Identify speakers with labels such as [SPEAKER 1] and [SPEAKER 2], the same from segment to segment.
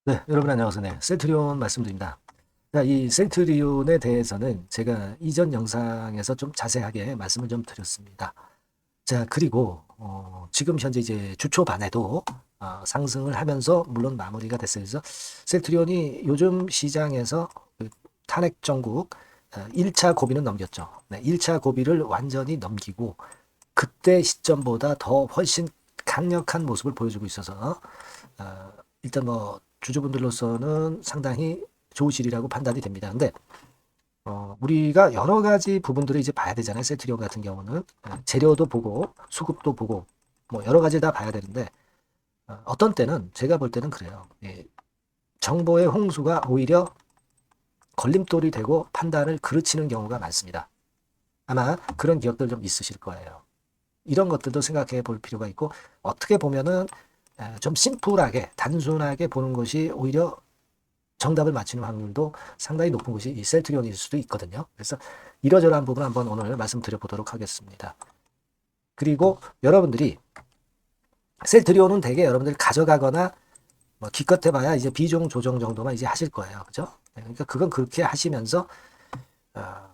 [SPEAKER 1] 네, 여러분 안녕하세요. 네, 셀트리온 말씀드립니다. 자, 이 셀트리온에 대해서는 제가 이전 영상에서 좀 자세하게 말씀을 좀 드렸습니다. 자, 그리고 지금 현재 이제 주 초반에도 상승을 하면서 물론 마무리가 됐어요. 그래서 셀트리온이 요즘 시장에서 그 탄핵 정국 1차 고비는 넘겼죠. 네, 1차 고비를 완전히 넘기고 그때 시점보다 더 훨씬 강력한 모습을 보여주고 있어서 일단 뭐 주주분들로서는 상당히 좋으시리라고 판단이 됩니다. 근데 우리가 여러 가지 부분들을 이제 봐야 되잖아요. 셀트리온 같은 경우는 재료도 보고 수급도 보고 뭐 여러 가지 다 봐야 되는데 어떤 때는 제가 볼 때는 그래요. 예, 정보의 홍수가 오히려 걸림돌이 되고 판단을 그르치는 경우가 많습니다. 아마 그런 기억들 좀 있으실 거예요. 이런 것들도 생각해 볼 필요가 있고 어떻게 보면은 좀 심플하게 단순하게 보는 것이 오히려 정답을 맞히는 확률도 상당히 높은 것이 이 셀트리온일 수도 있거든요. 그래서 이러저러한 부분 한번 오늘 말씀드려 보도록 하겠습니다. 그리고 여러분들이 셀트리온은 대개 여러분들이 가져가거나 뭐 기껏 해봐야 이제 비중 조정 정도만 이제 하실 거예요. 그죠? 그러니까 그건 그렇게 하시면서 어,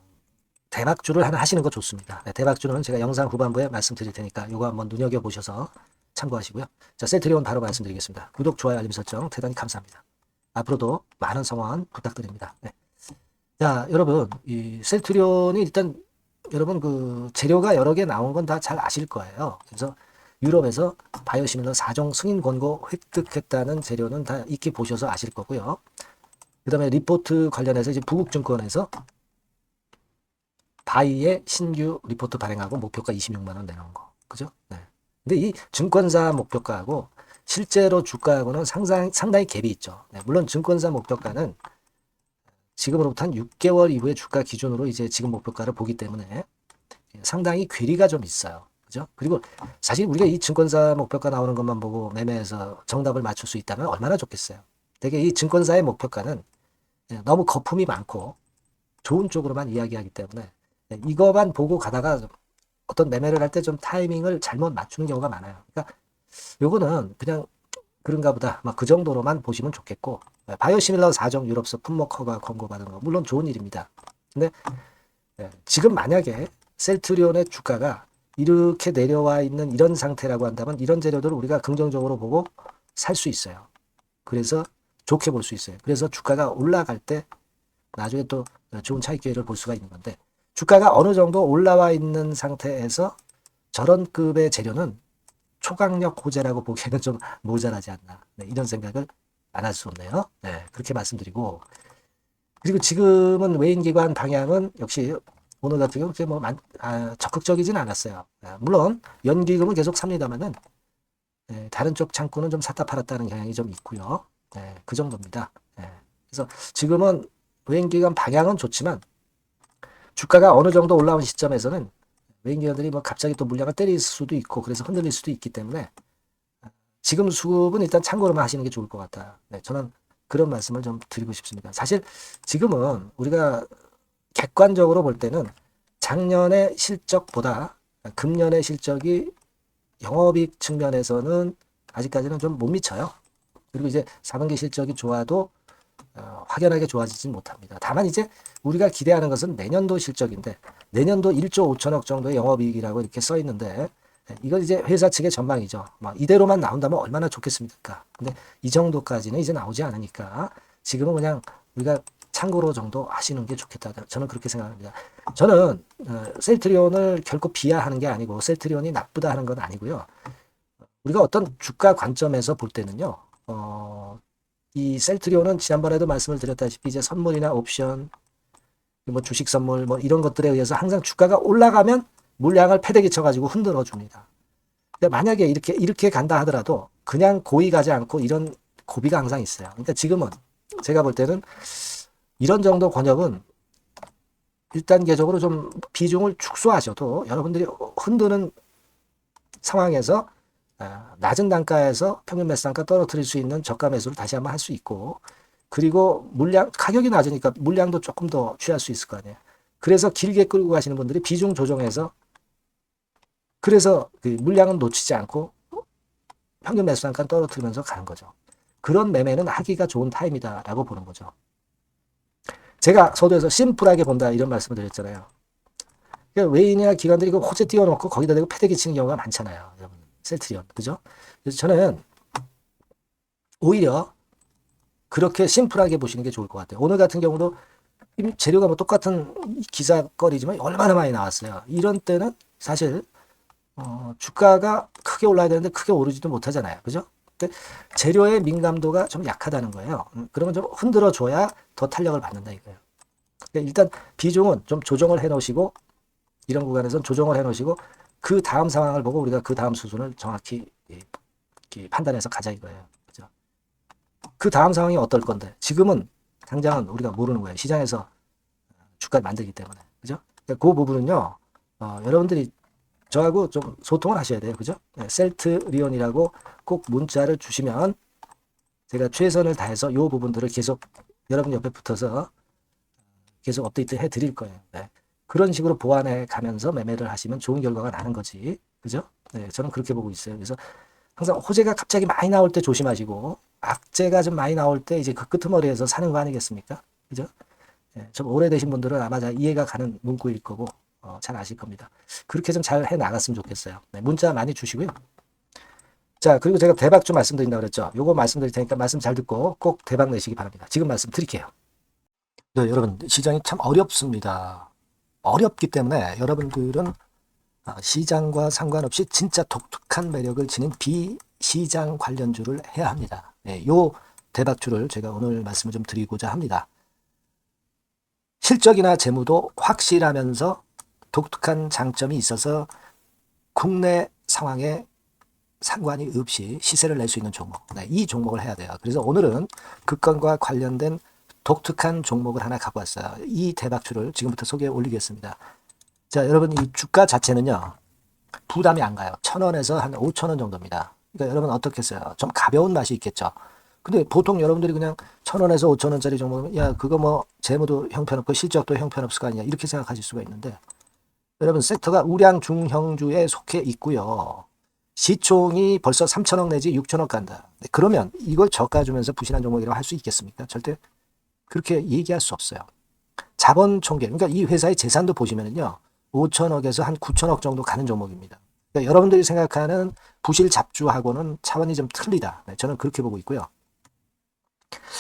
[SPEAKER 1] 대박주를 하나 하시는 거 좋습니다. 네, 대박주는 제가 영상 후반부에 말씀드릴 테니까 이거 한번 눈여겨보셔서 참고하시고요. 자, 셀트리온 바로 말씀드리겠습니다. 구독, 좋아요, 알림 설정 대단히 감사합니다. 앞으로도 많은 성원 부탁드립니다. 네. 자, 여러분, 이 셀트리온이 일단 여러분 그 재료가 여러 개 나온 건 다 잘 아실 거예요. 그래서 유럽에서 바이오시밀러 4종 승인 권고 획득했다는 재료는 다 익히 보셔서 아실 거고요. 그 다음에 리포트 관련해서 이제 부국증권에서 바이의 신규 리포트 발행하고 목표가 26만 원 내놓은 거. 그죠? 네. 근데 이 증권사 목표가하고 실제로 주가하고는 상당히 갭이 있죠. 네, 물론 증권사 목표가는 지금으로부터 한 6개월 이후의 주가 기준으로 이제 지금 목표가를 보기 때문에 상당히 괴리가 좀 있어요. 그죠? 그리고 사실 우리가 이 증권사 목표가 나오는 것만 보고 매매해서 정답을 맞출 수 있다면 얼마나 좋겠어요. 되게 이 증권사의 목표가는 너무 거품이 많고 좋은 쪽으로만 이야기하기 때문에 이거만 보고 가다가 어떤 매매를 할 때 좀 타이밍을 잘못 맞추는 경우가 많아요. 그러니까 요거는 그냥 그런가 보다. 막 그 정도로만 보시면 좋겠고 바이오시밀러 4종 유럽서 품목 허가 권고받은 거 물론 좋은 일입니다. 근데 지금 만약에 셀트리온의 주가가 이렇게 내려와 있는 이런 상태라고 한다면 이런 재료들을 우리가 긍정적으로 보고 살 수 있어요. 그래서 좋게 볼 수 있어요. 그래서 주가가 올라갈 때 나중에 또 좋은 차익 기회를 볼 수가 있는 건데 주가가 어느 정도 올라와 있는 상태에서 저런 급의 재료는 초강력 호재라고 보기에는 좀 모자라지 않나. 네, 이런 생각을 안 할 수 없네요. 네, 그렇게 말씀드리고. 그리고 지금은 외인기관 방향은 역시 오늘 같은 경우 그렇게 뭐 적극적이진 않았어요. 물론 연기금은 계속 삽니다만은 다른 쪽 창구는 좀 샀다 팔았다는 경향이 좀 있고요. 그 정도입니다. 그래서 지금은 외인기관 방향은 좋지만 주가가 어느 정도 올라온 시점에서는 외인기관들이 뭐 갑자기 또 물량을 때릴 수도 있고 그래서 흔들릴 수도 있기 때문에 지금 수급은 일단 참고로만 하시는 게 좋을 것 같다. 네, 저는 그런 말씀을 좀 드리고 싶습니다. 사실 지금은 우리가 객관적으로 볼 때는 작년의 실적보다 금년의 실적이 영업이익 측면에서는 아직까지는 좀 못 미쳐요. 그리고 이제 4분기 실적이 좋아도 확연하게 좋아지진 못합니다. 다만 이제 우리가 기대하는 것은 내년도 실적인데 내년도 1조 5천억 정도의 영업이익이라고 이렇게 써 있는데 이건 이제 회사 측의 전망이죠. 막 이대로만 나온다면 얼마나 좋겠습니까? 근데 이 정도까지는 이제 나오지 않으니까 지금은 그냥 우리가 참고로 정도 하시는 게 좋겠다. 저는 그렇게 생각합니다. 저는 셀트리온을 결코 비하하는 게 아니고 셀트리온이 나쁘다 하는 건 아니고요. 우리가 어떤 주가 관점에서 볼 때는요. 이 셀트리온은 지난번에도 말씀을 드렸다시피 이제 선물이나 옵션, 뭐 주식 선물 뭐 이런 것들에 의해서 항상 주가가 올라가면 물량을 패대기 쳐가지고 흔들어 줍니다. 근데 만약에 이렇게 간다 하더라도 그냥 고이 가지 않고 이런 고비가 항상 있어요. 그러니까 지금은 제가 볼 때는 이런 정도 권역은 1단계적으로 좀 비중을 축소하셔도 여러분들이 흔드는 상황에서 낮은 단가에서 평균 매수단가 떨어뜨릴 수 있는 저가 매수를 다시 한번 할 수 있고 그리고 물량 가격이 낮으니까 물량도 조금 더 취할 수 있을 거 아니에요. 그래서 길게 끌고 가시는 분들이 비중 조정해서 그래서 그 물량은 놓치지 않고 평균 매수단가 떨어뜨리면서 가는 거죠. 그런 매매는 하기가 좋은 타임이다라고 보는 거죠. 제가 서두에서 심플하게 본다 이런 말씀을 드렸잖아요. 그러니까 외인이나 기관들이 그 호재 띄워놓고 거기다 대고 패대기 치는 경우가 많잖아요. 여러분. 셀트리온. 그죠? 그래서 저는 오히려 그렇게 심플하게 보시는 게 좋을 것 같아요. 오늘 같은 경우도 재료가 뭐 똑같은 기사거리지만 얼마나 많이 나왔어요. 이런 때는 사실 주가가 크게 올라야 되는데 크게 오르지도 못하잖아요. 그죠? 근데 재료의 민감도가 좀 약하다는 거예요. 그러면 좀 흔들어 줘야 더 탄력을 받는다 이거예요. 그러니까 일단 비중은 좀 조정을 해 놓으시고 이런 구간에서는 조정을 해 놓으시고 그 다음 상황을 보고 우리가 그 다음 수준을 정확히 판단해서 가자 이거예요. 그죠? 그 다음 상황이 어떨 건데 지금은 당장은 우리가 모르는 거예요. 시장에서 주가를 만들기 때문에. 그죠? 그러니까 그 부분은요. 여러분들이 저하고 좀 소통을 하셔야 돼요. 그죠? 네, 셀트리온이라고 꼭 문자를 주시면 제가 최선을 다해서 이 부분들을 계속 여러분 옆에 붙어서 계속 업데이트 해 드릴 거예요. 네. 그런 식으로 보완해 가면서 매매를 하시면 좋은 결과가 나는 거지. 그죠? 네, 저는 그렇게 보고 있어요. 그래서 항상 호재가 갑자기 많이 나올 때 조심하시고 악재가 좀 많이 나올 때 이제 그 끄트머리에서 사는 거 아니겠습니까? 그죠? 네, 좀 오래되신 분들은 아마 잘 이해가 가는 문구일 거고 잘 아실 겁니다. 그렇게 좀 잘 해 나갔으면 좋겠어요. 네, 문자 많이 주시고요. 자, 그리고 제가 대박 좀 말씀드린다고 그랬죠. 요거 말씀드릴 테니까 말씀 잘 듣고 꼭 대박 내시기 바랍니다. 지금 말씀 드릴게요. 네, 여러분 시장이 참 어렵습니다. 어렵기 때문에 여러분들은 시장과 상관없이 진짜 독특한 매력을 지닌 비시장 관련주를 해야 합니다. 네, 요 대박주를 제가 오늘 말씀을 좀 드리고자 합니다. 실적이나 재무도 확실하면서 독특한 장점이 있어서 국내 상황에 상관이 없이 시세를 낼 수 있는 종목. 네, 이 종목을 해야 돼요. 그래서 오늘은 그 건과 관련된 독특한 종목을 하나 갖고 왔어요. 이 대박주를 지금부터 소개해 올리겠습니다. 자, 여러분 이 주가 자체는요. 부담이 안 가요. 1,000원에서 한 5,000원 정도입니다. 그러니까 여러분 어떻겠어요? 좀 가벼운 맛이 있겠죠. 근데 보통 여러분들이 그냥 1,000원에서 5,000원짜리 종목은 야 그거 뭐 재무도 형편없고 실적도 형편없을 거 아니냐 이렇게 생각하실 수가 있는데 여러분 섹터가 우량 중형주에 속해 있고요. 시총이 벌써 3,000억 내지 6,000억 간다. 그러면 이걸 저가 주면서 부실한 종목이라고 할 수 있겠습니까? 절대 그렇게 얘기할 수 없어요. 자본 총계, 그러니까 이 회사의 재산도 보시면은요, 5,000억에서 한 9,000억 정도 가는 종목입니다. 그러니까 여러분들이 생각하는 부실 잡주하고는 차원이 좀 틀리다. 네, 저는 그렇게 보고 있고요.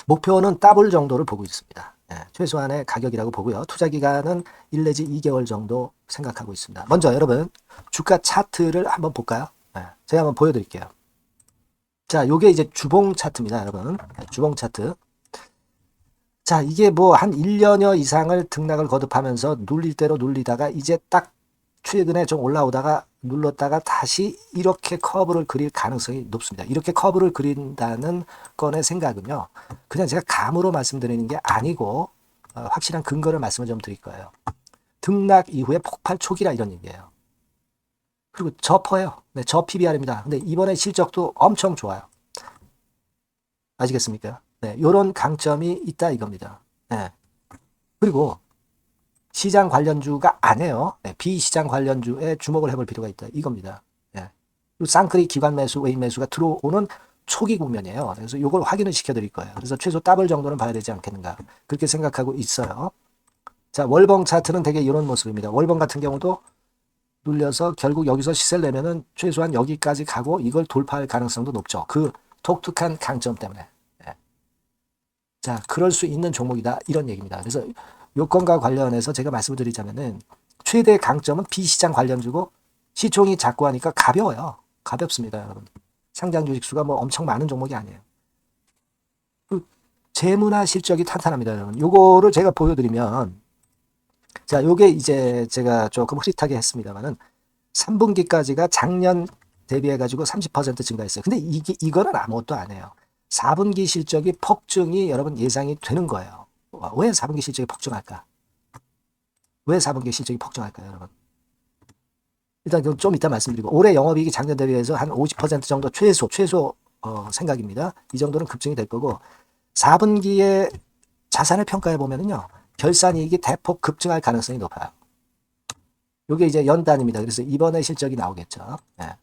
[SPEAKER 1] 목표는 더블 정도를 보고 있습니다. 네, 최소한의 가격이라고 보고요. 투자 기간은 1 내지 2개월 정도 생각하고 있습니다. 먼저 여러분 주가 차트를 한번 볼까요? 네, 제가 한번 보여드릴게요. 자, 요게 이제 주봉 차트입니다, 여러분. 네, 주봉 차트. 자, 이게 뭐 한 1년여 이상을 등락을 거듭하면서 눌릴 대로 눌리다가 이제 딱 최근에 좀 올라오다가 눌렀다가 다시 이렇게 커브를 그릴 가능성이 높습니다. 이렇게 커브를 그린다는 건의 생각은요. 그냥 제가 감으로 말씀드리는 게 아니고 확실한 근거를 말씀을 좀 드릴 거예요. 등락 이후에 폭발 초기라 이런 얘기예요. 그리고 저퍼예요. 네, 저 PBR입니다. 근데 이번에 실적도 엄청 좋아요. 아시겠습니까? 네, 요런 강점이 있다 이겁니다. 네. 그리고 시장 관련주가 아니에요. 네, 비시장 관련주에 주목을 해볼 필요가 있다 이겁니다. 네. 쌍끌이 기관 매수, 외인 매수가 들어오는 초기 국면이에요. 그래서 요걸 확인을 시켜드릴 거예요. 그래서 최소 더블 정도는 봐야 되지 않겠는가 그렇게 생각하고 있어요. 자, 월봉 차트는 되게 이런 모습입니다. 월봉 같은 경우도 눌려서 결국 여기서 시세를 내면은 최소한 여기까지 가고 이걸 돌파할 가능성도 높죠. 그 독특한 강점 때문에. 자, 그럴 수 있는 종목이다. 이런 얘기입니다. 그래서 요건과 관련해서 제가 말씀을 드리자면은 최대 강점은 비시장 관련주고 시총이 작고 하니까 가벼워요. 가볍습니다, 여러분. 상장 주식 수가 뭐 엄청 많은 종목이 아니에요. 그 재무나 실적이 탄탄합니다, 여러분. 요거를 제가 보여드리면 자, 요게 이제 제가 조금 흐릿하게 했습니다만은 3분기까지가 작년 대비해가지고 30% 증가했어요. 근데 이거는 아무것도 안 해요. 4분기 실적이 폭증이 여러분 예상이 되는 거예요. 왜 4분기 실적이 폭증할까? 왜 4분기 실적이 폭증할까요, 여러분? 일단 좀 이따 말씀드리고 올해 영업이익이 작년 대비해서 한 50% 정도 최소 생각입니다. 이 정도는 급증이 될 거고 4분기에 자산을 평가해 보면은요. 결산이익이 대폭 급증할 가능성이 높아요. 이게 이제 연단입니다. 그래서 이번에 실적이 나오겠죠. 네.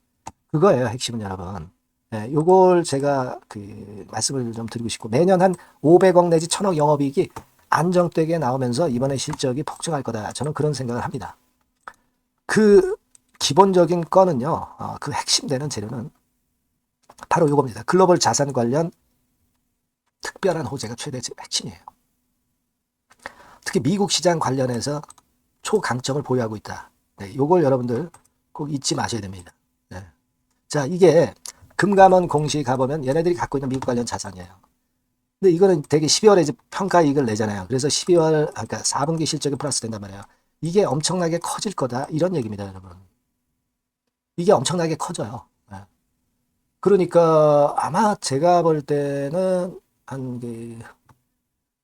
[SPEAKER 1] 그거예요, 핵심은 여러분. 예, 요걸 제가 그 말씀을 좀 드리고 싶고, 매년 한 500억 내지 1000억 영업이익이 안정되게 나오면서 이번에 실적이 폭증할 거다. 저는 그런 생각을 합니다. 그 기본적인 건은요, 그 핵심 되는 재료는 바로 요겁니다. 글로벌 자산 관련 특별한 호재가 최대 핵심이에요. 특히 미국 시장 관련해서 초강점을 보유하고 있다. 네, 요걸 여러분들 꼭 잊지 마셔야 됩니다. 네. 자, 이게 금감원 공시 가보면 얘네들이 갖고 있는 미국 관련 자산이에요. 근데 이거는 되게 12월에 이제 평가이익을 내잖아요. 그래서 12월, 그러니까 4분기 실적이 플러스 된단 말이에요. 이게 엄청나게 커질 거다. 이런 얘기입니다, 여러분. 이게 엄청나게 커져요. 네. 그러니까 아마 제가 볼 때는 한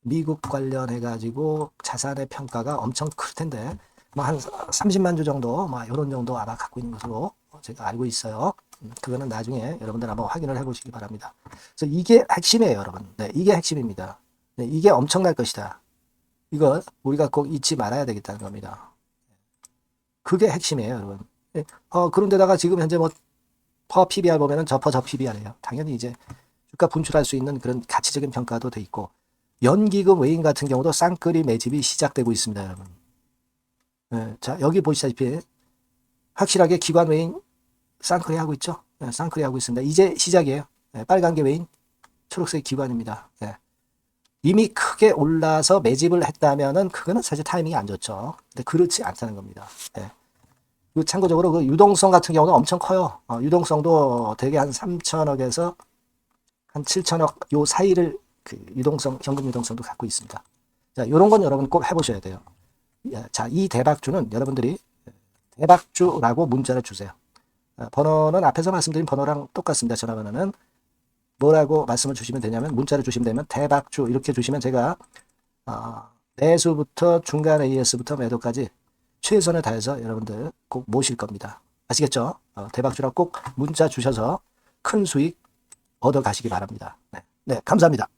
[SPEAKER 1] 미국 관련해가지고 자산의 평가가 엄청 클 텐데, 뭐 한 30만 주 정도, 뭐 이런 정도 아마 갖고 있는 것으로 제가 알고 있어요. 그거는 나중에 여러분들 한번 확인을 해보시기 바랍니다. 그래서 이게 핵심이에요, 여러분. 네, 이게 핵심입니다. 네, 이게 엄청날 것이다. 이거 우리가 꼭 잊지 말아야 되겠다는 겁니다. 그게 핵심이에요, 여러분. 네, 그런데다가 지금 현재 뭐 퍼 PBR 보면은 저 PBR이에요. 당연히 이제 주가 분출할 수 있는 그런 가치적인 평가도 돼 있고, 연기금 외인 같은 경우도 쌍끌이 매집이 시작되고 있습니다, 여러분. 네, 자, 여기 보시다시피 확실하게 기관 외인 쌍끌이 하고 있죠. 네, 쌍끌이 하고 있습니다. 이제 시작이에요. 네, 빨간 게 외인, 초록색 기관입니다. 네. 이미 크게 올라서 매집을 했다면은 그거는 사실 타이밍이 안 좋죠. 근데 그렇지 않다는 겁니다. 네. 그리고 참고적으로 그 유동성 같은 경우는 엄청 커요. 유동성도 대개 한 3천억에서 한 7천억 요 사이를 그 유동성, 현금 유동성도 갖고 있습니다. 자, 요런 건 여러분 꼭 해보셔야 돼요. 자, 이 대박주는 여러분들이 대박주라고 문자를 주세요. 번호는 앞에서 말씀드린 번호랑 똑같습니다. 전화번호는 뭐라고 말씀을 주시면 되냐면, 문자를 주시면 되면 대박주 이렇게 주시면 제가 매수부터 중간 AS부터 매도까지 최선을 다해서 여러분들 꼭 모실 겁니다. 아시겠죠? 대박주라고 꼭 문자 주셔서 큰 수익 얻어 가시기 바랍니다. 네, 감사합니다.